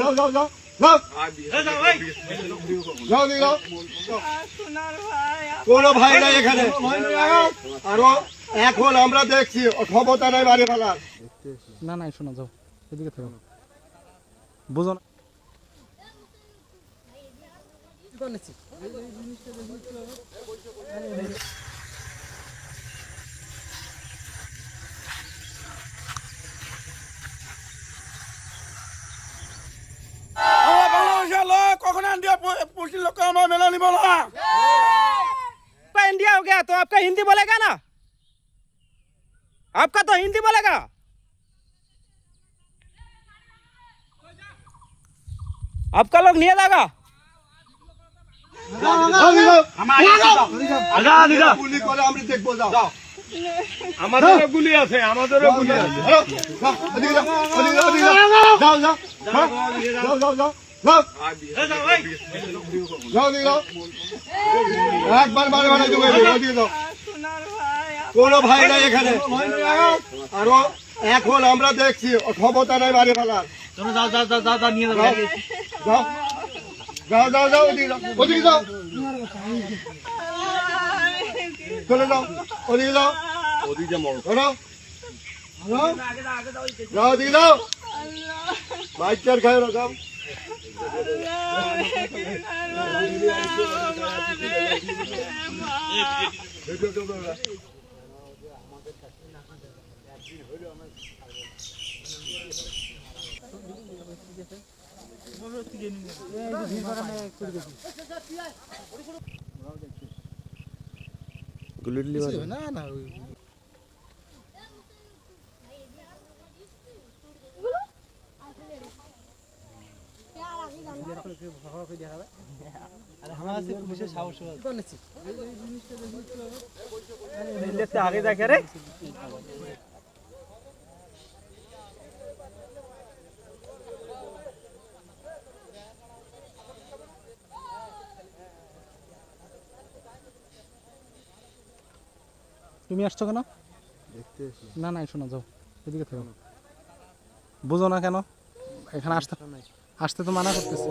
যাও যাও যাও যাও যাও যাও কোনো ভাই নাই এখানে। আরো এখন আমরা দেখছি ক্ষমতা নাই বাড়ি ফেলার। না না শোনা যাও এদিকে থাকো বুঝো না इंडिया हो गया तो आपका हिंदी बोलेगा ना, आपका तो हिंदी बोलेगा। आपका लोग नहीं लगा গুলি করে আমরা দেখবো। যাও আমাদেরও গুলি আছে, আমাদেরও গুলি আছে। যাও যাও যাও যাও যাও একবার মারে মারে কোনো ভাই নাই এখানে। আরো এখন আমরা দেখছি ক্ষমতা নাই বাড়ি ফেলার। যাও যাও যাও যাও যাও যাও ওদিকে যাও চলে যাও ওদিকে যাও ওদিকে যাও যাও ওদিকে যাও বাইচার খায় না যাও। না না आगे जाके रे তুমি আসছো কেন? না না শোনা যাও এদিকে থাকো বুঝো না কেন এখানে আসতে তো মানা করতেছে।